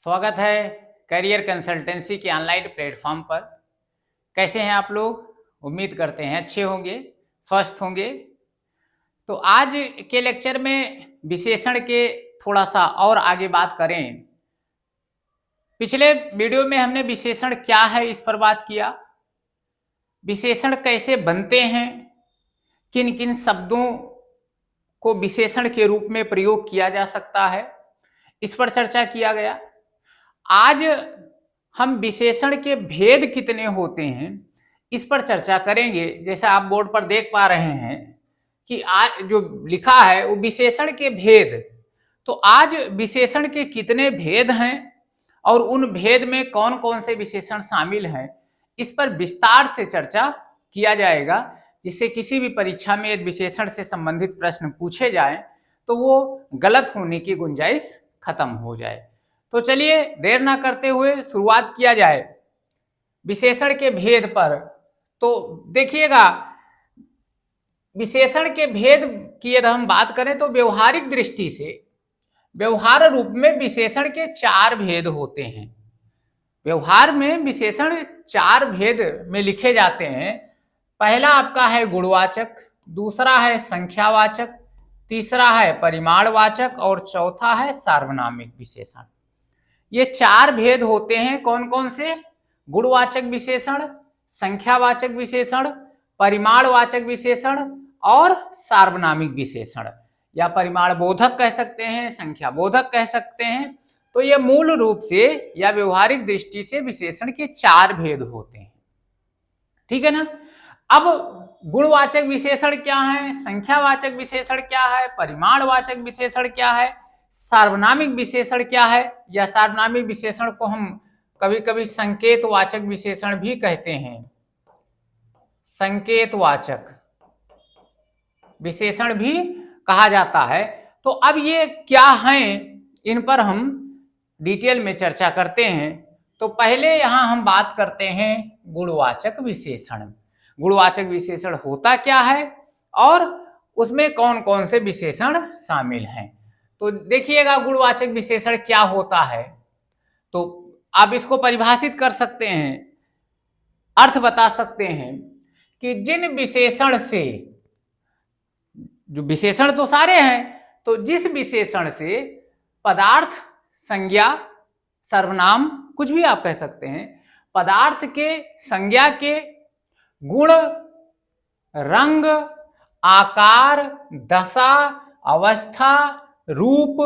स्वागत है career consultancy के ऑनलाइन प्लेटफॉर्म पर। कैसे हैं आप लोग? उम्मीद करते हैं अच्छे होंगे, स्वस्थ होंगे। तो आज के लेक्चर में विशेषण के थोड़ा सा और आगे बात करें। पिछले वीडियो में हमने विशेषण क्या है इस पर बात किया, विशेषण कैसे बनते हैं, किन किन शब्दों को विशेषण के रूप में प्रयोग किया जा सकता है, इस पर चर्चा किया गया। आज हम विशेषण के भेद कितने होते हैं इस पर चर्चा करेंगे। जैसे आप बोर्ड पर देख पा रहे हैं कि आज जो लिखा है वो विशेषण के भेद। तो आज विशेषण के कितने भेद हैं और उन भेद में कौन कौन से विशेषण शामिल हैं, इस पर विस्तार से चर्चा किया जाएगा, जिससे किसी भी परीक्षा में यदि विशेषण से संबंधित प्रश्न पूछे जाए तो वो गलत होने की गुंजाइश खत्म हो जाए। तो चलिए देर ना करते हुए शुरुआत किया जाए विशेषण के भेद पर। तो देखिएगा, विशेषण के भेद की यदि हम बात करें तो व्यवहारिक दृष्टि से व्यवहार रूप में विशेषण के 4 भेद होते हैं। व्यवहार में विशेषण 4 भेद में लिखे जाते हैं। पहला आपका है गुणवाचक, दूसरा है संख्यावाचक, तीसरा है परिमाणवाचक और चौथा है सार्वनामिक विशेषण। ये 4 भेद होते हैं। कौन कौन से? गुणवाचक विशेषण, संख्यावाचक विशेषण, परिमाणवाचक विशेषण और सार्वनामिक विशेषण, या परिमाण बोधक कह सकते हैं, संख्या बोधक कह सकते हैं। तो ये मूल रूप से या व्यवहारिक दृष्टि से विशेषण के 4 भेद होते हैं। ठीक है ना? अब गुणवाचक विशेषण क्या है, संख्यावाचक विशेषण क्या है, परिमाणवाचक विशेषण क्या है, सार्वनामिक विशेषण क्या है, या सार्वनामिक विशेषण को हम कभी कभी संकेतवाचक विशेषण भी कहते हैं। संकेतवाचक विशेषण भी कहा जाता है। तो अब ये क्या हैं, इन पर हम डिटेल में चर्चा करते हैं। तो पहले यहां हम बात करते हैं गुणवाचक विशेषण। गुणवाचक विशेषण होता क्या है और उसमें कौन कौन से विशेषण शामिल हैं। तो देखिएगा, गुणवाचक विशेषण क्या होता है, तो आप इसको परिभाषित कर सकते हैं, अर्थ बता सकते हैं कि जिन विशेषण से, जो विशेषण तो सारे हैं, तो जिस विशेषण से पदार्थ, संज्ञा, सर्वनाम, कुछ भी आप कह सकते हैं, पदार्थ के, संज्ञा के गुण, रंग, आकार, दशा, अवस्था, रूप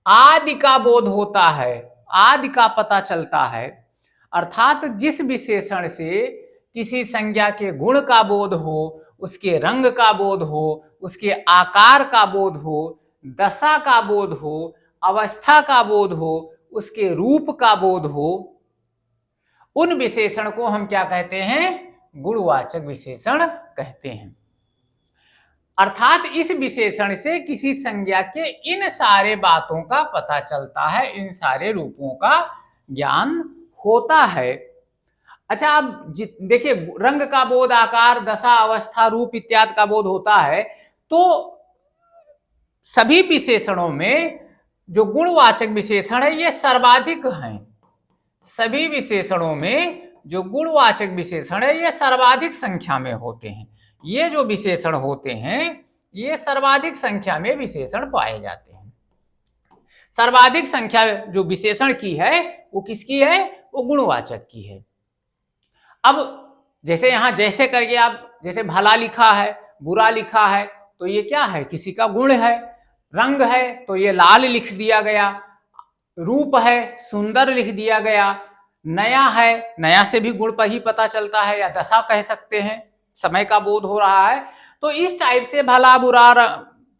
आदि का बोध होता है, आदि का पता चलता है। अर्थात जिस विशेषण से किसी संज्ञा के गुण का बोध हो, उसके रंग का बोध हो, उसके आकार का बोध हो, दशा का बोध हो, अवस्था का बोध हो, उसके रूप का बोध हो, उन विशेषण को हम क्या कहते हैं? गुणवाचक विशेषण कहते हैं। अर्थात इस विशेषण से किसी संज्ञा के इन सारे बातों का पता चलता है, इन सारे रूपों का ज्ञान होता है। अच्छा, आप देखिए, रंग का बोध, आकार, दशा, अवस्था, रूप इत्यादि का बोध होता है। तो सभी विशेषणों में जो गुणवाचक विशेषण है ये सर्वाधिक हैं। सभी विशेषणों में जो गुणवाचक विशेषण है ये सर्वाधिक संख्या में होते हैं। ये जो विशेषण होते हैं ये सर्वाधिक संख्या में विशेषण पाए जाते हैं। सर्वाधिक संख्या जो विशेषण की है वो किसकी है? वो गुणवाचक की है। अब जैसे यहां जैसे करके आप, जैसे भला लिखा है, बुरा लिखा है, तो ये क्या है? किसी का गुण है। रंग है तो ये लाल लिख दिया गया, रूप है सुंदर लिख दिया गया, नया है, नया से भी गुण पर ही पता चलता है, या दशा कह सकते हैं, समय का बोध हो रहा है। तो इस टाइप से भला बुरा,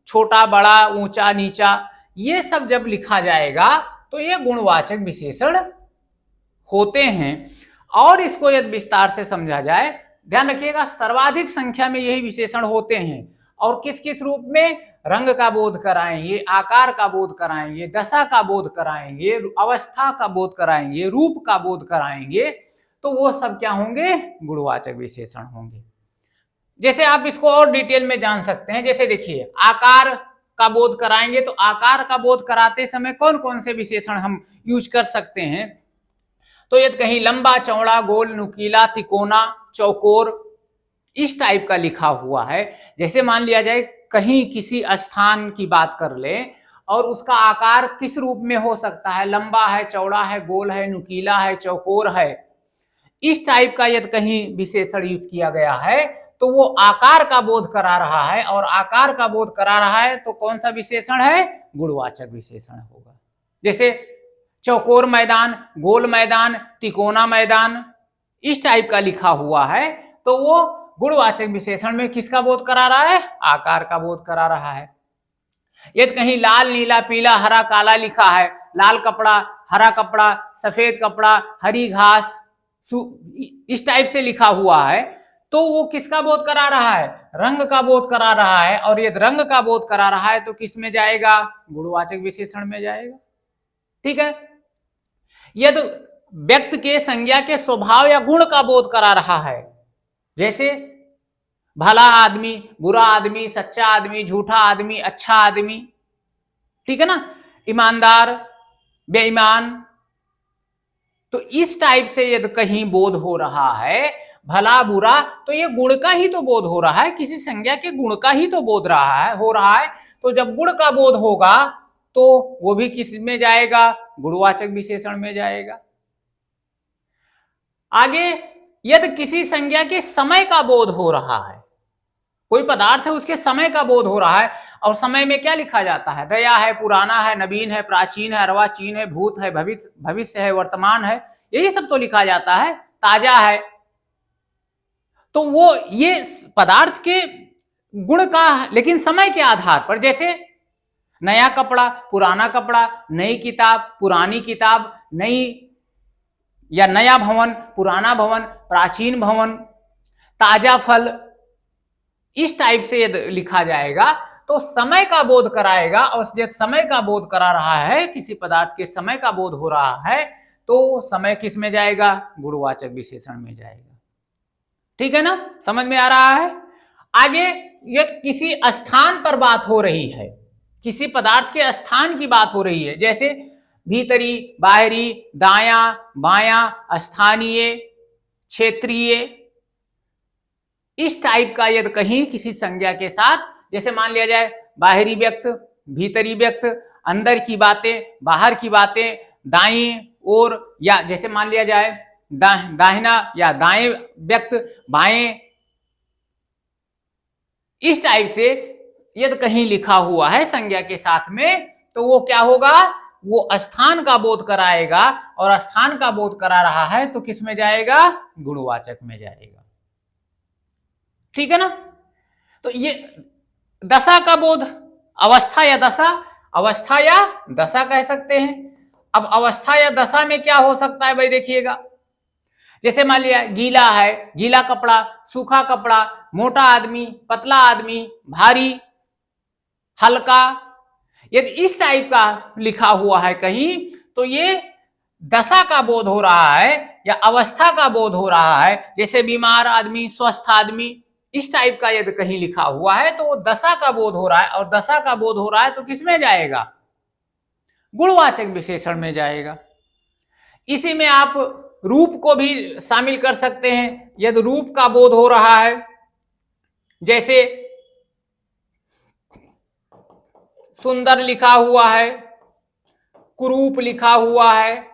छोटा बड़ा, ऊंचा नीचा, ये सब जब लिखा जाएगा तो ये गुणवाचक विशेषण होते हैं। और इसको यदि विस्तार से समझा जाए, ध्यान रखिएगा, सर्वाधिक संख्या में यही विशेषण होते हैं। और किस किस रूप में? रंग का बोध कराएंगे, आकार का बोध कराएंगे, दशा का बोध कराएंगे, अवस्था का बोध कराएंगे, रूप का बोध कराएंगे। तो वो सब क्या होंगे? गुणवाचक विशेषण होंगे। जैसे आप इसको और डिटेल में जान सकते हैं। जैसे देखिए, आकार का बोध कराएंगे तो आकार का बोध कराते समय कौन कौन से विशेषण हम यूज कर सकते हैं। तो यदि कहीं लंबा, चौड़ा, गोल, नुकीला, तिकोना, चौकोर इस टाइप का लिखा हुआ है, जैसे मान लिया जाए कहीं किसी स्थान की बात कर ले और उसका आकार किस रूप में हो सकता है, लंबा है, चौड़ा है, गोल है, नुकीला है, चौकोर है, इस टाइप का यदि कहीं विशेषण यूज किया गया है तो वो आकार का बोध करा रहा है, और आकार का बोध करा रहा है तो कौन सा विशेषण है, गुणवाचक विशेषण होगा। जैसे चौकोर मैदान, गोल मैदान, तिकोना मैदान इस टाइप का लिखा हुआ है तो वो गुणवाचक विशेषण में किसका बोध करा रहा है, आकार का बोध करा रहा है। यदि कहीं लाल, नीला, पीला, हरा, काला लिखा है, लाल कपड़ा, हरा कपड़ा, सफेद कपड़ा, हरी घास, इस टाइप से लिखा हुआ है तो वो किसका बोध करा रहा है, रंग का बोध करा रहा है, और यदि रंग का बोध करा रहा है तो किस में जाएगा, गुणवाचक विशेषण में जाएगा। ठीक है। यदि व्यक्ति के संज्ञा के स्वभाव या गुण का बोध करा रहा है, जैसे भला आदमी, बुरा आदमी, सच्चा आदमी, झूठा आदमी, अच्छा आदमी, ठीक है ना, ईमानदार, बेईमान, तो इस टाइप से यदि कहीं बोध हो रहा है भला बुरा, तो ये गुण का ही तो बोध हो रहा है, किसी संज्ञा के गुण का ही तो बोध हो रहा है। तो जब गुण का बोध होगा तो वो भी किस में जाएगा, गुणवाचक विशेषण में जाएगा। आगे, यदि किसी संज्ञा के समय का बोध हो रहा है, कोई पदार्थ है उसके समय का बोध हो रहा है, और समय में क्या लिखा जाता है, नया है, पुराना है, नवीन है, प्राचीन है, अर्वाचीन है, भूत है, भविष्य है, वर्तमान है, यही सब तो लिखा जाता है, ताजा है। तो वो ये पदार्थ के गुण का, लेकिन समय के आधार पर, जैसे नया कपड़ा, पुराना कपड़ा, नई किताब, पुरानी किताब, नई या नया भवन, पुराना भवन, प्राचीन भवन, ताजा फल, इस टाइप से यदि लिखा जाएगा तो समय का बोध कराएगा, और यदि समय का बोध करा रहा है, किसी पदार्थ के समय का बोध हो रहा है तो समय किस में जाएगा, गुणवाचक विशेषण में जाएगा। ठीक है ना, समझ में आ रहा है। आगे, यदि किसी स्थान पर बात हो रही है, किसी पदार्थ के स्थान की बात हो रही है, जैसे भीतरी, बाहरी, दायां, बायां, स्थानीय, क्षेत्रीय, इस टाइप का यदि कहीं किसी संज्ञा के साथ, जैसे मान लिया जाए बाहरी व्यक्त, भीतरी व्यक्त, अंदर की बातें, बाहर की बातें, दाएं ओर, या जैसे मान लिया जाए दाहिना या दाएं व्यक्त, बाएं, इस टाइप से यदि कहीं लिखा हुआ है संज्ञा के साथ में तो वो क्या होगा, वो स्थान का बोध कराएगा, और स्थान का बोध करा रहा है तो किस में जाएगा, गुणवाचक में जाएगा। ठीक है ना। तो ये दशा का बोध, अवस्था या दशा, अवस्था या दशा कह सकते हैं। अब अवस्था या दशा में क्या हो सकता है भाई, देखिएगा, जैसे मान लिया गीला है, गीला कपड़ा, सूखा कपड़ा, मोटा आदमी, पतला आदमी, भारी, हल्का, यदि इस टाइप का लिखा हुआ है कहीं तो ये दशा का बोध हो रहा है या अवस्था का बोध हो रहा है। जैसे बीमार आदमी, स्वस्थ आदमी, इस टाइप का यदि कहीं लिखा हुआ है तो वो दशा का बोध हो रहा है, और दशा का बोध हो रहा है तो किस में जाएगा, गुणवाचक विशेषण में जाएगा। इसी में आप रूप को भी शामिल कर सकते हैं। यदि रूप का बोध हो रहा है, जैसे सुंदर लिखा हुआ है, कुरूप लिखा हुआ है,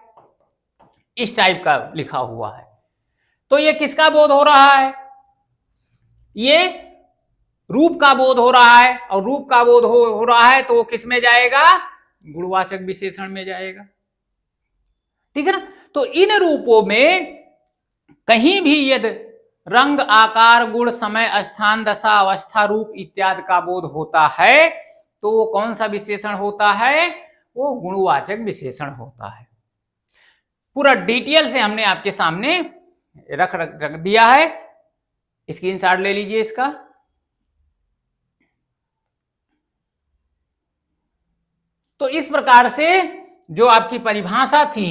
इस टाइप का लिखा हुआ है, तो ये किसका बोध हो रहा है, ये रूप का बोध हो रहा है, और रूप का बोध हो रहा है तो वो किस में जाएगा, गुणवाचक विशेषण में जाएगा। ठीक है ना। तो इन रूपों में कहीं भी यदि रंग, आकार, गुण, समय, स्थान, दशा, अवस्था, रूप इत्यादि का बोध होता है तो वो कौन सा विशेषण होता है, वो गुणवाचक विशेषण होता है। पूरा डिटेल से हमने आपके सामने रख दिया है, स्क्रीनशॉट ले लीजिए इसका। तो इस प्रकार से जो आपकी परिभाषा थी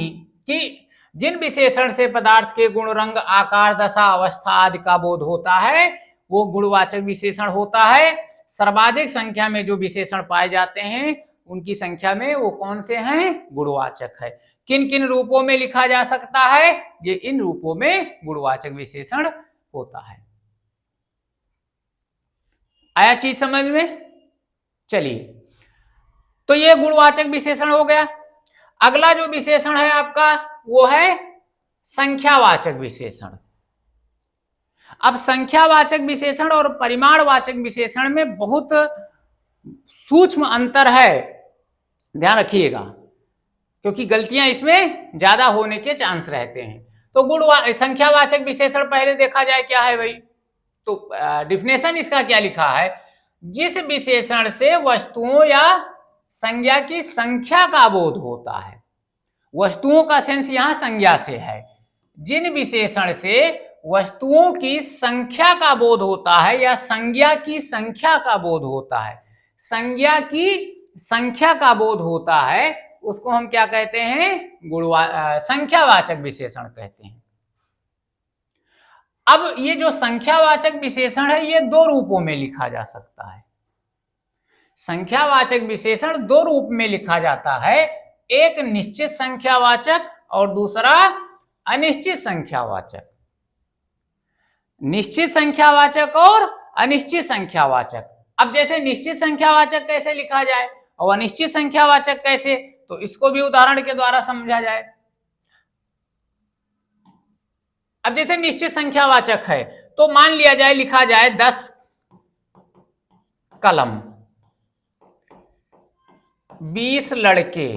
कि जिन विशेषण से पदार्थ के गुण, रंग, आकार, दशा, अवस्था आदि का बोध होता है वो गुणवाचक विशेषण होता है। सर्वाधिक संख्या में जो विशेषण पाए जाते हैं उनकी संख्या में वो कौन से हैं? गुणवाचक है। किन किन रूपों में लिखा जा सकता है? ये इन रूपों में गुणवाचक विशेषण होता है। आया चीज समझ में? चलिए, तो ये गुणवाचक विशेषण हो गया। अगला जो विशेषण है आपका वो है संख्यावाचक विशेषण। अब संख्यावाचक विशेषण और परिमाणवाचक विशेषण में बहुत सूक्ष्म अंतर है, ध्यान रखिएगा, क्योंकि गलतियां इसमें ज्यादा होने के चांस रहते हैं। तो संख्यावाचक विशेषण पहले देखा जाए क्या है भाई, तो डिफिनेशन इसका क्या लिखा है? जिस विशेषण से वस्तुओं या संज्ञा की संख्या का बोध होता है। वस्तुओं का सेंस यहां संज्ञा से है। जिन विशेषण से वस्तुओं की संख्या का बोध होता है या संज्ञा की संख्या का बोध होता है, संज्ञा की संख्या का बोध होता है, उसको हम क्या कहते हैं? संख्यावाचक विशेषण कहते हैं। अब ये जो संख्यावाचक विशेषण है ये दो रूपों में लिखा जा सकता है। संख्यावाचक विशेषण दो रूप में लिखा जाता है, एक निश्चित संख्यावाचक और दूसरा अनिश्चित संख्यावाचक। निश्चित संख्यावाचक और अनिश्चित संख्यावाचक। अब जैसे निश्चित संख्यावाचक कैसे लिखा जाए और अनिश्चित संख्यावाचक कैसे, तो इसको भी उदाहरण के द्वारा समझा जाए। अब जैसे निश्चित संख्यावाचक है तो मान लिया जाए, लिखा जाए 10 कलम, 20 लड़के।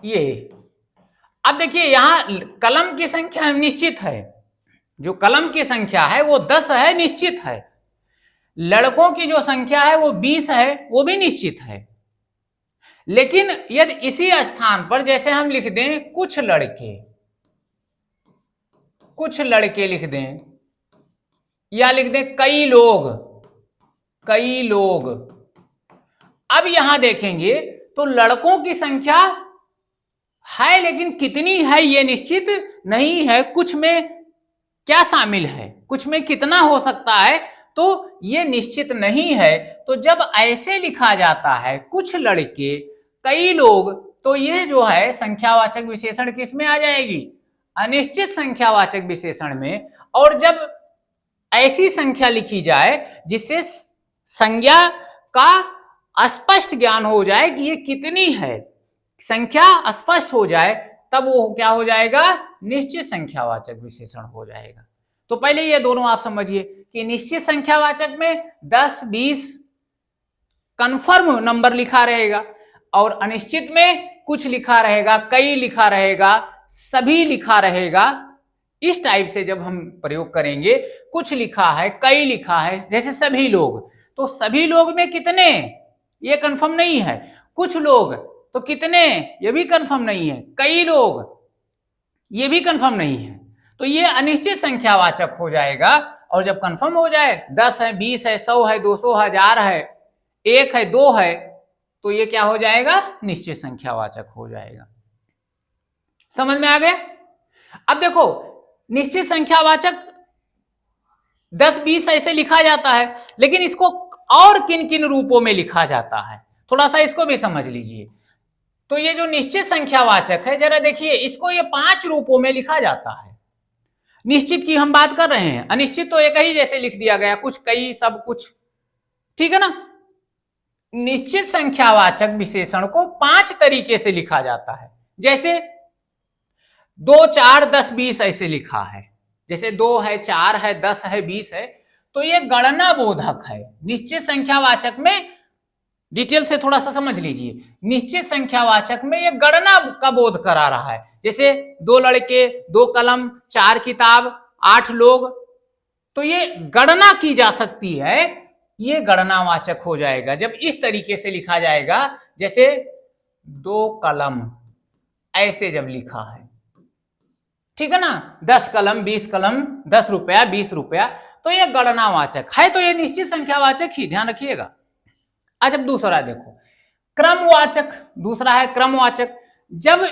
ये अब देखिए यहां कलम की संख्या निश्चित है, जो कलम की संख्या है वो 10 है, निश्चित है। लड़कों की जो संख्या है वो 20 है, वो भी निश्चित है। लेकिन यदि इसी स्थान पर जैसे हम लिख दें कुछ लड़के लिख दें, या लिख दें कई लोग, अब यहां देखेंगे तो लड़कों की संख्या है, लेकिन कितनी है ये निश्चित नहीं है। कुछ में क्या शामिल है, कुछ में कितना हो सकता है, तो ये निश्चित नहीं है। तो जब ऐसे लिखा जाता है कुछ लड़के कई लोग, तो ये जो है संख्यावाचक विशेषण किस में आ जाएगी? अनिश्चित संख्यावाचक विशेषण में। और जब ऐसी संख्या लिखी जाए जिससे संज्ञा का स्पष्ट ज्ञान हो जाए कि ये कितनी है, संख्या स्पष्ट हो जाए, तब वो क्या हो जाएगा? निश्चित संख्यावाचक विशेषण हो जाएगा। तो पहले ये दोनों आप समझिए कि निश्चित संख्यावाचक में 10, 20 कंफर्म नंबर लिखा रहेगा, और अनिश्चित में कुछ लिखा रहेगा, कई लिखा रहेगा, सभी लिखा रहेगा। इस टाइप से जब हम प्रयोग करेंगे, कुछ लिखा है, कई लिखा है, जैसे सभी लोग, तो सभी लोग में कितने, ये कंफर्म नहीं है। कुछ लोग तो कितने, ये भी कंफर्म नहीं है। कई लोग, ये भी कंफर्म नहीं है। तो ये अनिश्चित संख्यावाचक हो जाएगा। और जब कंफर्म हो जाए 10 है, 20 है, 100 है, 200, 1000 है, 1 है, 2 है, तो ये क्या हो जाएगा? निश्चित संख्यावाचक हो जाएगा। समझ में आ गया? अब देखो निश्चित संख्यावाचक 10, 20 ऐसे लिखा जाता है, लेकिन इसको और किन किन रूपों में लिखा जाता है, थोड़ा सा इसको भी समझ लीजिए। तो ये जो निश्चित संख्यावाचक है, जरा देखिए, इसको ये 5 रूपों में लिखा जाता है। निश्चित की हम बात कर रहे हैं, अनिश्चित तो एक ही जैसे लिख दिया गया, कुछ, कई, सब कुछ, ठीक है ना। निश्चित संख्यावाचक विशेषण को 5 तरीके से लिखा जाता है। जैसे 2, 4, 10, 20 ऐसे लिखा है। जैसे 2 है, 4 है, 10 है, 20 है, तो ये गणना बोधक है। निश्चित संख्यावाचक में डिटेल से थोड़ा सा समझ लीजिए। निश्चित संख्यावाचक में ये गणना का बोध करा रहा है। जैसे 2 लड़के, 2 कलम, 4 किताब, 8 लोग, तो ये गणना की जा सकती है, ये गणनावाचक हो जाएगा जब इस तरीके से लिखा जाएगा। जैसे 2 कलम ऐसे जब लिखा है, ठीक है ना, 10 कलम, 20 कलम, 10 रुपया, 20 रुपया, तो ये गणनावाचक है। तो ये निश्चित संख्यावाचक ही, ध्यान रखिएगा। आज अब दूसरा देखो, क्रमवाचक। दूसरा है क्रमवाचक। जब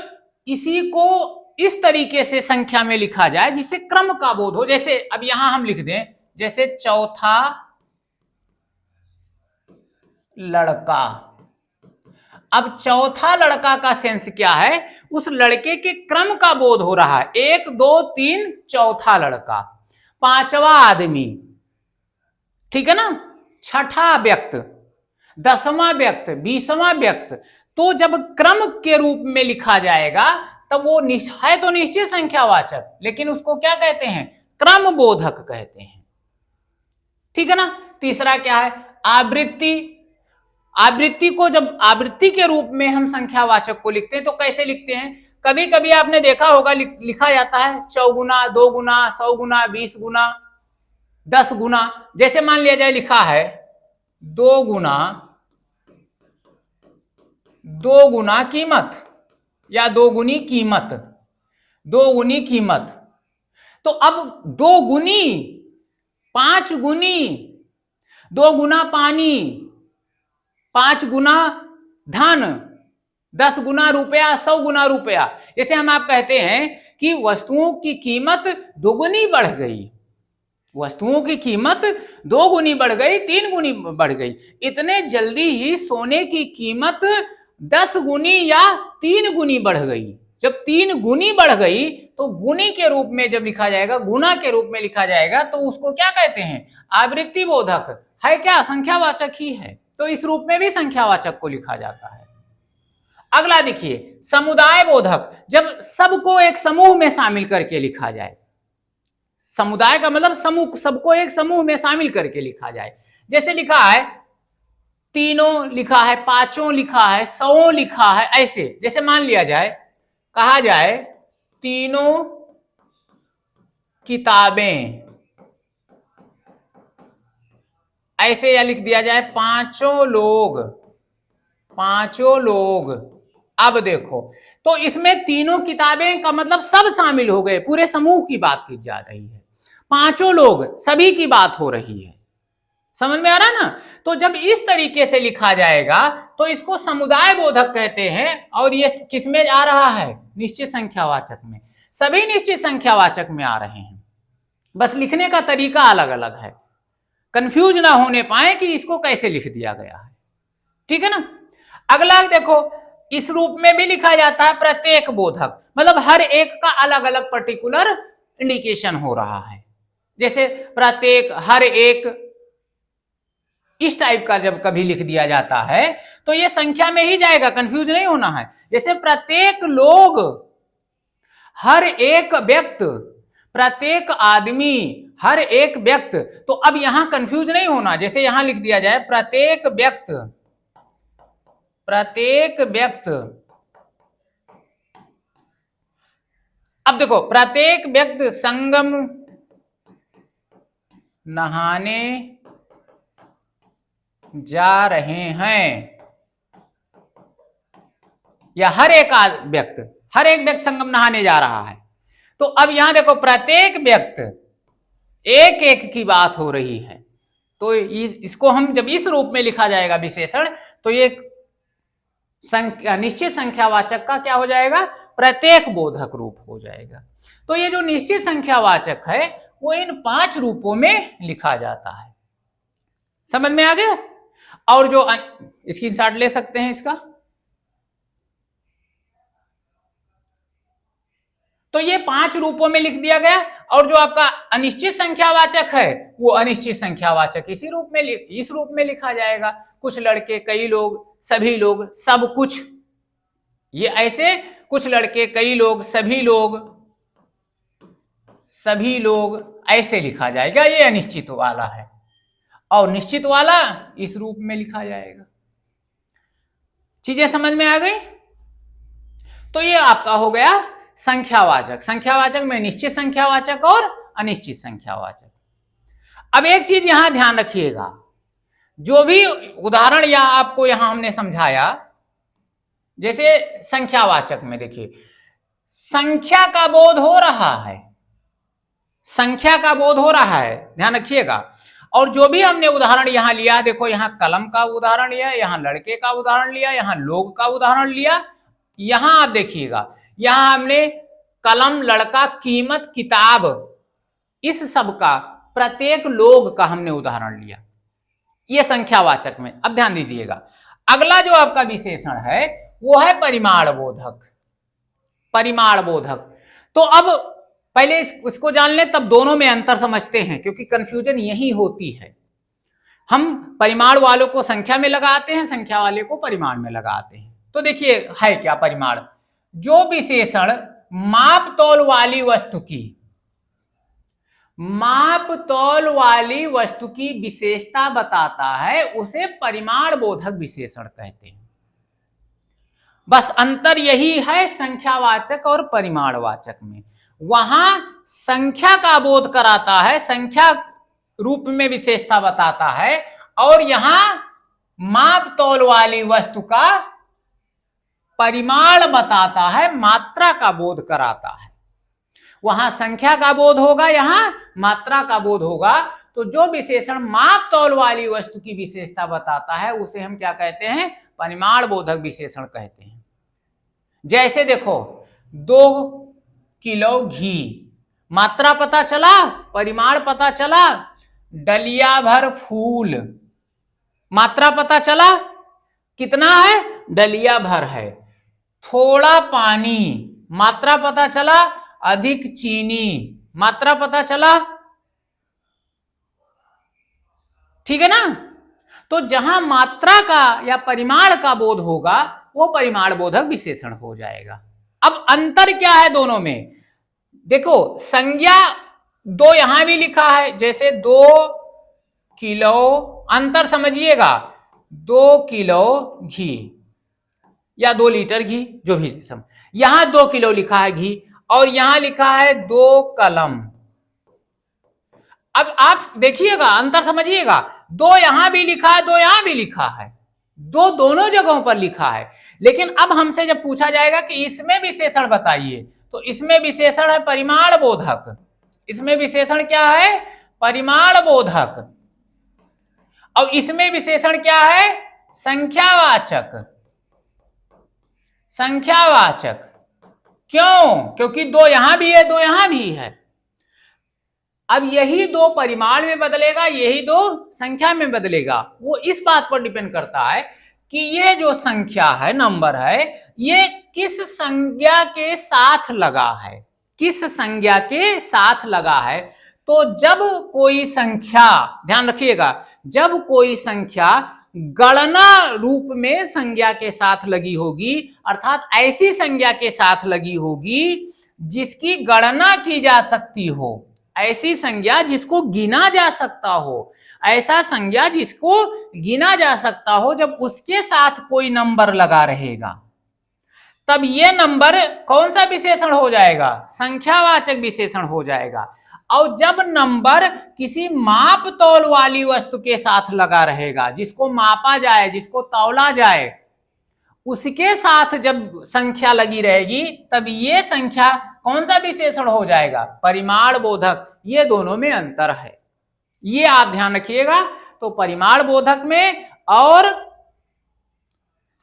इसी को इस तरीके से संख्या में लिखा जाए जिससे क्रम का बोध हो, जैसे अब यहां हम लिख दें, जैसे चौथा लड़का। अब चौथा लड़का का सेंस क्या है? उस लड़के के क्रम का बोध हो रहा है। 1 2 3 चौथा लड़का, पांचवा आदमी, ठीक है ना, छठा व्यक्त, 10वां व्यक्त, 20वां व्यक्त। तो जब क्रम के रूप में लिखा जाएगा तब वो है तो निश्चित संख्यावाचक, लेकिन उसको क्या कहते हैं? क्रम बोधक कहते हैं, ठीक है ना। तीसरा क्या है? आवृत्ति। आवृत्ति को जब आवृत्ति के रूप में हम संख्यावाचक को लिखते हैं तो कैसे लिखते हैं? कभी कभी आपने देखा होगा लिखा जाता है 4 गुना, 2 गुना, 100 गुना, 20 गुना, 10 गुना। जैसे मान लिया जाए लिखा है 2 गुना कीमत या 2 गुनी कीमत, 2 गुनी कीमत। तो अब 2 गुनी, 5 गुनी, 2 गुना पानी, 5 गुना धन, 10 गुना रुपया, 100 गुना रुपया। जैसे हम आप कहते हैं कि वस्तुओं की कीमत दोगुनी बढ़ गई, वस्तुओं की कीमत 2 गुनी बढ़ गई, 3 गुनी बढ़ गई। इतने जल्दी ही सोने की कीमत 10 गुनी या 3 गुनी बढ़ गई। जब 3 गुनी बढ़ गई तो गुनी के रूप में जब लिखा जाएगा, गुना के रूप में लिखा जाएगा, तो उसको क्या कहते हैं? आवृत्ति बोधक है। क्या? संख्यावाचक ही है। तो इस रूप में भी संख्यावाचक को लिखा जाता है। अगला देखिए, समुदाय बोधक। जब सबको एक समूह में शामिल करके लिखा जाए, समुदाय का मतलब समूह, सबको एक समूह में शामिल करके लिखा जाए। जैसे लिखा है 3 लिखा है, 5 लिखा है, 100 लिखा है, ऐसे। जैसे मान लिया जाए, कहा जाए 3 किताबें, ऐसे, या लिख दिया जाए 5 लोग। अब देखो, तो इसमें 3 किताबें का मतलब सब शामिल हो गए, पूरे समूह की बात की जा रही है। 5 लोग, सभी की बात हो रही है। समझ में आ रहा है ना? तो जब इस तरीके से लिखा जाएगा तो इसको समुदाय बोधक कहते हैं। और ये किसमें आ रहा है? निश्चित संख्यावाचक में। सभी निश्चित संख्यावाचक में आ रहे हैं, बस लिखने का तरीका अलग अलग है, कंफ्यूज ना होने पाए कि इसको कैसे लिख दिया गया है, ठीक है ना। अगला देखो, इस रूप में भी लिखा जाता है प्रत्येक बोधक, मतलब हर एक का अलग अलग पर्टिकुलर इंडिकेशन हो रहा है। जैसे प्रत्येक, हर एक, इस टाइप का जब कभी लिख दिया जाता है तो ये संख्या में ही जाएगा, कंफ्यूज नहीं होना है। जैसे प्रत्येक लोग, हर एक व्यक्ति, प्रत्येक आदमी, हर एक व्यक्ति। तो अब यहां कंफ्यूज नहीं होना। जैसे यहां लिख दिया जाए प्रत्येक व्यक्ति, अब देखो, प्रत्येक व्यक्ति संगम नहाने जा रहे हैं, या हर एक व्यक्ति संगम नहाने जा रहा है। तो अब यहां देखो, प्रत्येक व्यक्ति, एक एक की बात हो रही है। तो इसको हम जब इस रूप में लिखा जाएगा विशेषण, तो ये निश्चित संख्यावाचक का क्या हो जाएगा? प्रत्येक बोधक रूप हो जाएगा। तो ये जो निश्चित संख्यावाचक है वो इन 5 रूपों में लिखा जाता है। समझ में आ गया? और जो स्क्रीनशॉट ले सकते हैं इसका। तो ये 5 रूपों में लिख दिया गया। और जो आपका अनिश्चित संख्यावाचक है वो अनिश्चित संख्यावाचक इसी रूप में, इस रूप में लिखा जाएगा। कुछ लड़के, कई लोग, सभी लोग, सब कुछ, ये ऐसे, कुछ लड़के, कई लोग, सभी लोग, ऐसे लिखा जाएगा। ये अनिश्चित वाला है। और निश्चित वाला इस रूप में लिखा जाएगा। चीजें समझ में आ गई? तो ये आपका हो गया संख्यावाचक। संख्यावाचक में निश्चित संख्यावाचक और अनिश्चित संख्यावाचक। अब एक चीज यहां ध्यान रखिएगा, जो भी उदाहरण या आपको यहां हमने समझाया, जैसे संख्यावाचक में देखिए, संख्या का बोध हो रहा है, संख्या का बोध हो रहा है, ध्यान रखिएगा। और जो भी हमने उदाहरण यहां लिया, देखो यहां कलम का उदाहरण लिया, यहां लड़के का उदाहरण लिया, यहां लोग का उदाहरण लिया। यहां आप देखिएगा, यहां हमने कलम, लड़का, कीमत, किताब, इस सब का प्रत्येक लोग का हमने उदाहरण लिया, ये संख्यावाचक में। अब ध्यान दीजिएगा, अगला जो आपका विशेषण है वो है परिमाण बोधक। परिमाण बोधक, तो अब पहले इसको जान लें, तब दोनों में अंतर समझते हैं, क्योंकि कंफ्यूजन यही होती है। हम परिमाण वालों को संख्या में लगाते हैं, संख्या वाले को परिमाण में लगाते हैं। तो देखिए है क्या परिमाण, जो विशेषण माप तौल वाली वस्तु की, माप तौल वाली वस्तु की विशेषता बताता है, उसे परिमाण बोधक विशेषण कहते हैं। बस अंतर यही है संख्यावाचक और परिमाणवाचक में। वहां संख्या का बोध कराता है, संख्या रूप में विशेषता बताता है, और यहां माप तौल वाली वस्तु का परिमाण बताता है, मात्रा का बोध कराता है। वहां संख्या का बोध होगा, यहां मात्रा का बोध होगा। तो जो विशेषण माप तौल वाली वस्तु की विशेषता बताता है, उसे हम क्या कहते हैं, परिमाण बोधक विशेषण कहते हैं। जैसे देखो 2 किलो घी, मात्रा पता चला, परिमाण पता चला। डलिया भर फूल, मात्रा पता चला कितना है, डलिया भर है। थोड़ा पानी, मात्रा पता चला, अधिक चीनी, मात्रा पता चला, ठीक है ना। तो जहां मात्रा का या परिमाण का बोध होगा, वो परिमाण बोधक विशेषण हो जाएगा। अब अंतर क्या है दोनों में, देखो संज्ञा 2 यहां भी लिखा है, जैसे 2 किलो, अंतर समझिएगा, 2 किलो घी या 2 लीटर घी, जो भी सम, यहां 2 किलो लिखा है घी, और यहां लिखा है 2 कलम। अब आप देखिएगा, अंतर समझिएगा, 2 यहां भी लिखा है, 2 यहां भी लिखा है, 2 दोनों जगहों पर लिखा है। लेकिन अब हमसे जब पूछा जाएगा कि इसमें विशेषण बताइए, तो इसमें विशेषण है परिमाण बोधक। इसमें विशेषण क्या है, परिमाण बोधक। और इसमें विशेषण क्या है, संख्यावाचक। संख्यावाचक क्यों, क्योंकि 2 यहां भी है, 2 यहां भी है। अब यही 2 परिमाण में बदलेगा, यही 2 संख्या में बदलेगा। वो इस बात पर डिपेंड करता है कि ये जो संख्या है, नंबर है, ये किस संज्ञा के साथ लगा है, किस संज्ञा के साथ लगा है। तो जब कोई संख्या, ध्यान रखिएगा, जब कोई संख्या गणना रूप में संज्ञा के साथ लगी होगी, अर्थात ऐसी संज्ञा के साथ लगी होगी जिसकी गणना की जा सकती हो, ऐसी संज्ञा जिसको गिना जा सकता हो, ऐसा संज्ञा जिसको गिना जा सकता हो, जब उसके साथ कोई नंबर लगा रहेगा, तब यह नंबर कौन सा विशेषण हो जाएगा, संख्यावाचक विशेषण हो जाएगा। और जब नंबर किसी माप तौल वाली वस्तु के साथ लगा रहेगा, जिसको मापा जाए, जिसको तौला जाए, उसके साथ जब संख्या लगी रहेगी, तब ये संख्या कौन सा विशेषण हो जाएगा, परिमाण बोधक। ये दोनों में अंतर है, ये आप ध्यान रखिएगा। तो परिमाण बोधक में और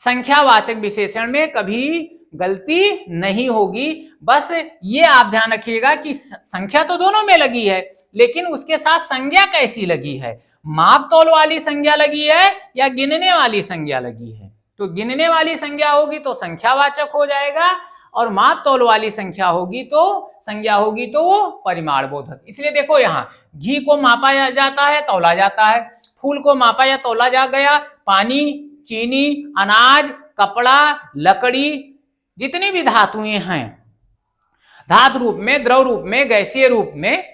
संख्यावाचक विशेषण में कभी गलती नहीं होगी। बस ये आप ध्यान रखिएगा कि संख्या तो दोनों में लगी है, लेकिन उसके साथ संज्ञा कैसी लगी है, माप तौल वाली संज्ञा लगी है या गिनने वाली संज्ञा लगी है। तो गिनने वाली संज्ञा होगी तो संख्यावाचक हो जाएगा, और माप तौल वाली संख्या होगी तो संज्ञा होगी तो वो परिमाण बोधक। इसलिए देखो, यहाँ घी को मापा जाता है, तौला जाता है, फूल को मापा या तौला जा गया, पानी, चीनी, अनाज, कपड़ा, लकड़ी, जितनी भी धातुएं हैं, धातु रूप में, द्रव रूप में, गैसीय रूप में,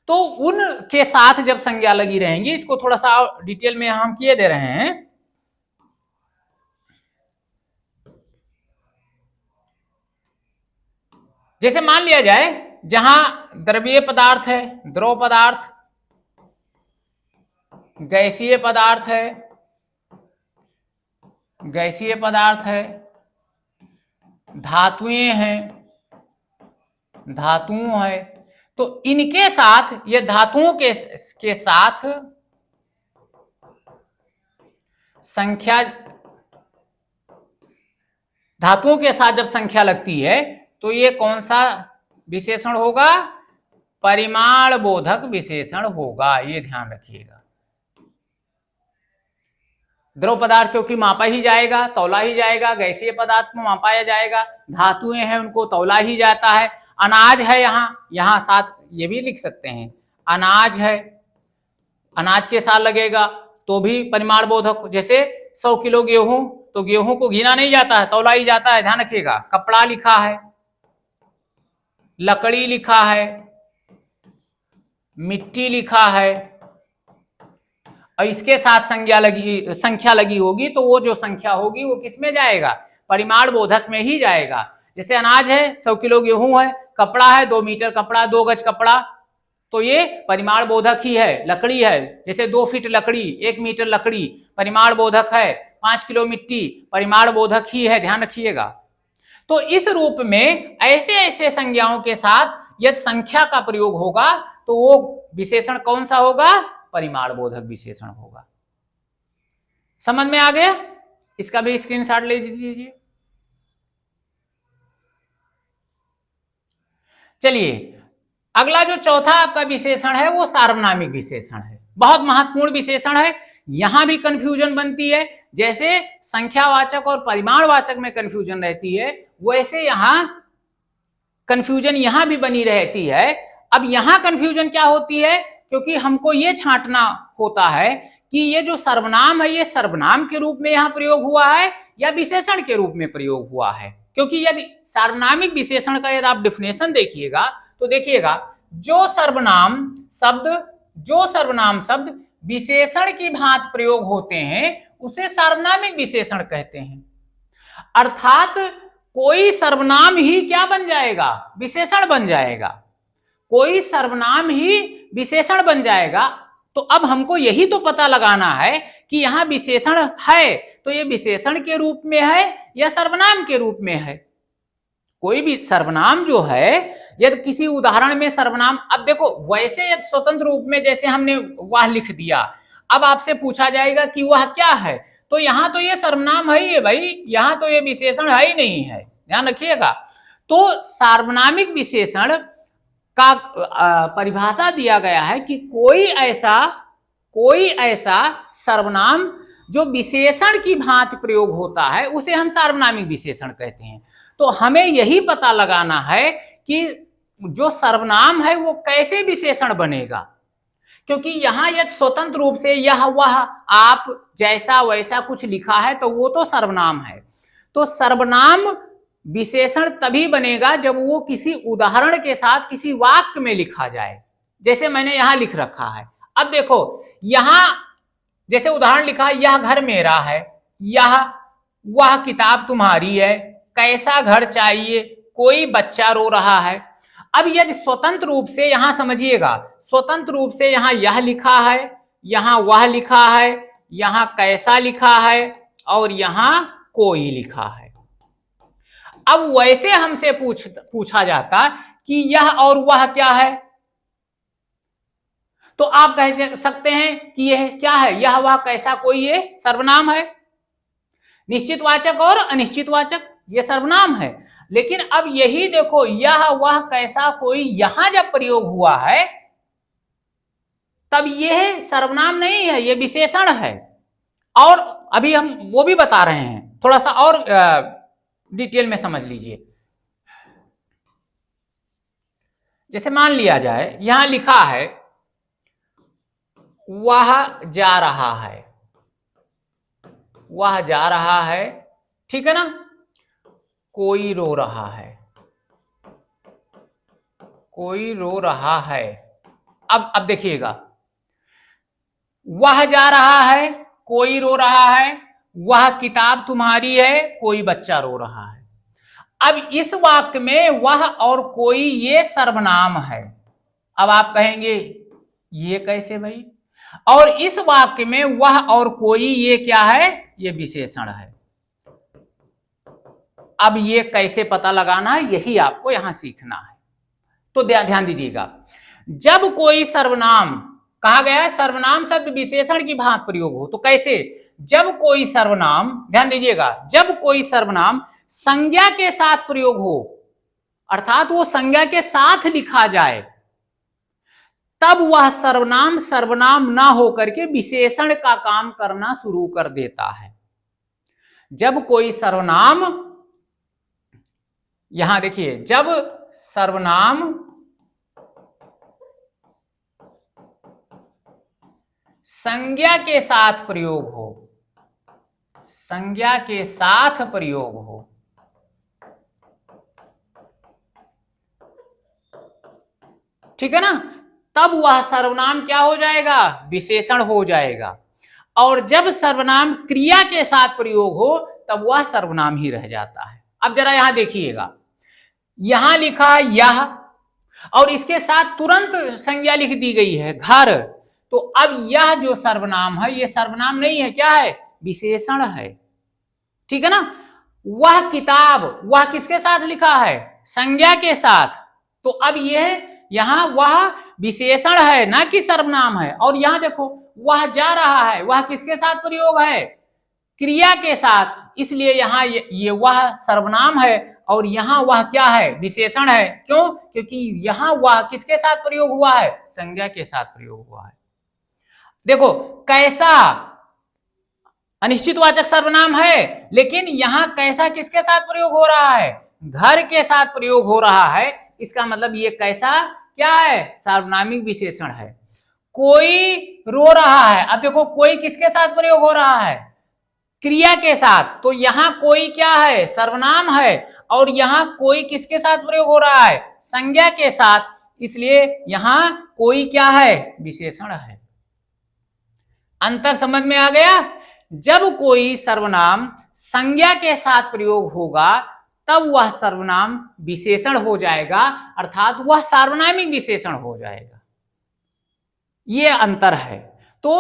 तो उनके साथ जब संज्ञा लगी रहेंगी, इसको थोड़ा सा डिटेल में हम किए दे रहे हैं। जैसे मान लिया जाए, जहां द्रवीय पदार्थ है, द्रव पदार्थ, गैसीय पदार्थ है, गैसीय पदार्थ है, धातुएं हैं, धातुओं है, तो इनके साथ, ये धातुओं के साथ संख्या, धातुओं के साथ जब संख्या लगती है, तो ये कौन सा विशेषण होगा, परिमाण बोधक विशेषण होगा, ये ध्यान रखिएगा। द्रव पदार्थ क्योंकि मापा ही जाएगा, तौला ही जाएगा, गैसीय पदार्थ को मापाया जाएगा, धातुएं हैं उनको तौला ही जाता है। अनाज है यहाँ साथ ये भी लिख सकते हैं, अनाज है, अनाज के साथ लगेगा तो भी परिमाण बोधक। जैसे 100 किलो गेहूं, तो गेहूं को गिना नहीं जाता है, तौला ही जाता है, ध्यान रखिएगा। कपड़ा लिखा है, लकड़ी लिखा है, मिट्टी लिखा है, और इसके साथ संख्या लगी होगी, तो वो जो संख्या होगी वो किस में जाएगा, परिमाण बोधक में ही जाएगा। जैसे अनाज है, 100 किलो गेहूं है, कपड़ा है 2 मीटर कपड़ा, 2 गज कपड़ा, तो ये परिमाण बोधक ही है। लकड़ी है, जैसे 2 फीट लकड़ी, 1 मीटर लकड़ी, परिमाण बोधक है। 5 किलो मिट्टी, परिमाण बोधक ही है, ध्यान रखिएगा। तो इस रूप में ऐसे ऐसे संज्ञाओं के साथ यदि संख्या का प्रयोग होगा तो वो विशेषण कौन सा होगा, परिमाण बोधक विशेषण होगा। समझ में आ गया? इसका भी स्क्रीनशॉट ले लीजिए। चलिए अगला जो चौथा आपका विशेषण है वो सार्वनामिक विशेषण है। बहुत महत्वपूर्ण विशेषण है, यहां भी कंफ्यूजन बनती है। जैसे संख्यावाचक और परिमाणवाचक में कंफ्यूजन रहती है, वैसे यहां कंफ्यूजन यहां भी बनी रहती है। अब यहां कंफ्यूजन क्या होती है, क्योंकि हमको ये छांटना होता है कि ये जो सर्वनाम है ये सर्वनाम के रूप में यहां प्रयोग हुआ है या विशेषण के रूप में प्रयोग हुआ है। क्योंकि यदि सार्वनामिक विशेषण का यदि आप डिफिनेशन देखिएगा तो देखिएगा, जो सर्वनाम शब्द विशेषण की भांति प्रयोग होते हैं उसे सार्वनामिक विशेषण कहते हैं। अर्थात कोई सर्वनाम ही क्या बन जाएगा, विशेषण बन जाएगा। कोई सर्वनाम ही विशेषण बन जाएगा। तो अब हमको यही तो पता लगाना है कि यहां विशेषण है तो ये विशेषण के रूप में है या सर्वनाम के रूप में है। कोई भी सर्वनाम जो है, यदि किसी उदाहरण में सर्वनाम, अब देखो वैसे यदि स्वतंत्र रूप में जैसे हमने वह लिख दिया, अब आपसे पूछा जाएगा कि वह क्या है, तो यहां तो ये सर्वनाम है ही है भाई, यहां तो ये विशेषण है ही नहीं है, ध्यान रखिएगा। तो सार्वनामिक विशेषण का परिभाषा दिया गया है कि कोई ऐसा सर्वनाम जो विशेषण की भांति प्रयोग होता है उसे हम सार्वनामिक विशेषण कहते हैं। तो हमें यही पता लगाना है कि जो सर्वनाम है वो कैसे विशेषण बनेगा, क्योंकि यहां यदि स्वतंत्र रूप से यह वह आप जैसा वैसा कुछ लिखा है तो वो तो सर्वनाम है। तो सर्वनाम विशेषण तभी बनेगा जब वो किसी उदाहरण के साथ किसी वाक्य में लिखा जाए। जैसे मैंने यहां लिख रखा है, अब देखो यहां जैसे उदाहरण लिखा है, यह घर मेरा है, वह किताब तुम्हारी है, कैसा घर चाहिए, कोई बच्चा रो रहा है। अब यदि स्वतंत्र रूप से यहां समझिएगा, स्वतंत्र रूप से यहां यह लिखा है, यहां वह लिखा है, यहां कैसा लिखा है और यहां कोई लिखा है। अब वैसे हमसे पूछा जाता कि यह और वह क्या है, तो आप कह सकते हैं कि यह क्या है, यह वह कैसा कोई, ये सर्वनाम है। निश्चितवाचक और अनिश्चितवाचक ये सर्वनाम है। लेकिन अब यही देखो, यह वह कैसा कोई यहां जब प्रयोग हुआ है तब यह सर्वनाम नहीं है, यह विशेषण है। और अभी हम वो भी बता रहे हैं, थोड़ा सा और डिटेल में समझ लीजिए। जैसे मान लिया जाए यहां लिखा है वह जा रहा है, वह जा रहा है, ठीक है ना, कोई रो रहा है, कोई रो रहा है। अब देखिएगा, वह जा रहा है, कोई रो रहा है, वह किताब तुम्हारी है, कोई बच्चा रो रहा है। अब इस वाक्य में वह और कोई ये सर्वनाम है। अब आप कहेंगे ये कैसे भाई, और इस वाक्य में वह और कोई ये क्या है, ये विशेषण है। अब ये कैसे पता लगाना है, यही आपको यहां सीखना है। तो ध्यान दीजिएगा, जब कोई सर्वनाम, कहा गया है सर्वनाम शब्द विशेषण की भांति प्रयोग हो, तो कैसे, जब कोई सर्वनाम, ध्यान दीजिएगा, जब कोई सर्वनाम संज्ञा के साथ प्रयोग हो, अर्थात वो संज्ञा के साथ लिखा जाए, तब वह सर्वनाम सर्वनाम ना होकर के विशेषण का काम करना शुरू कर देता है। जब कोई सर्वनाम, यहां देखिए, जब सर्वनाम संज्ञा के साथ प्रयोग हो, संज्ञा के साथ प्रयोग हो, ठीक है ना, तब वह सर्वनाम क्या हो जाएगा, विशेषण हो जाएगा। और जब सर्वनाम क्रिया के साथ प्रयोग हो तब वह सर्वनाम ही रह जाता है। अब जरा यहां देखिएगा, यहां लिखा यह और इसके साथ तुरंत संज्ञा लिख दी गई है घर, तो अब यह जो सर्वनाम है ये सर्वनाम नहीं है, क्या है, विशेषण है, ठीक है ना। वह किताब, वह किसके साथ लिखा है, संज्ञा के साथ, तो अब यह यहां वह विशेषण है ना कि सर्वनाम है। और यहां देखो वह जा रहा है, वह किसके साथ प्रयोग है, क्रिया के साथ, इसलिए यहां ये वह सर्वनाम है और यहां वह क्या है, विशेषण है। क्यों, क्योंकि यहां वह किसके साथ प्रयोग हुआ है, संज्ञा के साथ प्रयोग हुआ है। देखो कैसा अनिश्चितवाचक सर्वनाम है, लेकिन यहां कैसा किसके साथ प्रयोग हो रहा है, घर के साथ प्रयोग हो रहा है। इसका मतलब ये कैसा क्या है, सार्वनामिक विशेषण है। कोई रो रहा है, अब देखो कोई किसके साथ प्रयोग हो रहा है, क्रिया के साथ, तो यहां कोई क्या है, सर्वनाम है, और यहां कोई किसके साथ प्रयोग हो रहा है, संज्ञा के साथ, इसलिए यहां कोई क्या है, विशेषण है। अंतर समझ में आ गया। जब कोई सर्वनाम संज्ञा के साथ प्रयोग होगा तब वह सर्वनाम विशेषण हो जाएगा, अर्थात वह सार्वनामिक विशेषण हो जाएगा। यह अंतर है। तो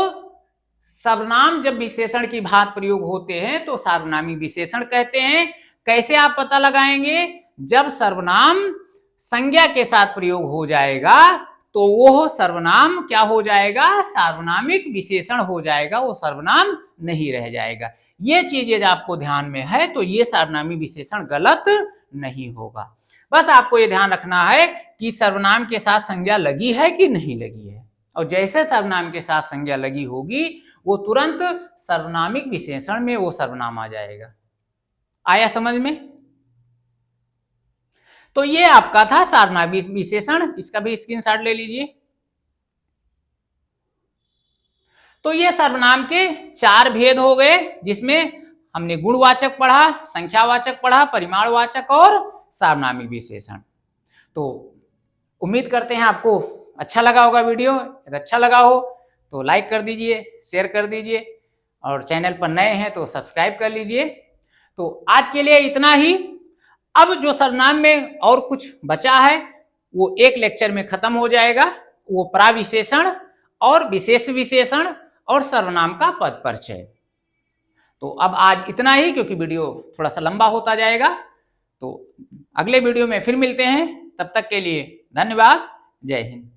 सर्वनाम जब विशेषण की भांति प्रयोग होते हैं तो सार्वनामिक विशेषण कहते हैं। कैसे आप पता लगाएंगे, जब सर्वनाम संज्ञा के साथ प्रयोग हो जाएगा तो वो सर्वनाम क्या हो जाएगा, सार्वनामिक विशेषण हो जाएगा, वो सर्वनाम नहीं रह जाएगा। ये चीजें आपको ध्यान में है तो ये सार्वनामिक विशेषण गलत नहीं होगा। बस आपको ये ध्यान रखना है कि सर्वनाम के साथ संज्ञा लगी है कि नहीं लगी है, और जैसे सर्वनाम के साथ संज्ञा लगी होगी वो तुरंत सर्वनामिक विशेषण में वो सर्वनाम आ जाएगा। आया समझ में। तो ये आपका था सार्वनामिक विशेषण, इसका भी स्क्रीनशॉट ले लीजिए। तो ये सर्वनाम के 4 भेद हो गए, जिसमें हमने गुणवाचक पढ़ा, संख्यावाचक पढ़ा, परिमाणवाचक और सार्वनामिक विशेषण। तो उम्मीद करते हैं आपको अच्छा लगा होगा वीडियो। अगर अच्छा लगा हो तो लाइक कर दीजिए, शेयर कर दीजिए, और चैनल पर नए हैं तो सब्सक्राइब कर लीजिए। तो आज के लिए इतना ही। अब जो सर्वनाम में और कुछ बचा है वो एक लेक्चर में खत्म हो जाएगा, वो प्राविशेषण और विशेष विशेषण और सर्वनाम का पद परिचय। तो अब आज इतना ही, क्योंकि वीडियो थोड़ा सा लंबा होता जाएगा। तो अगले वीडियो में फिर मिलते हैं, तब तक के लिए धन्यवाद। जय हिंद।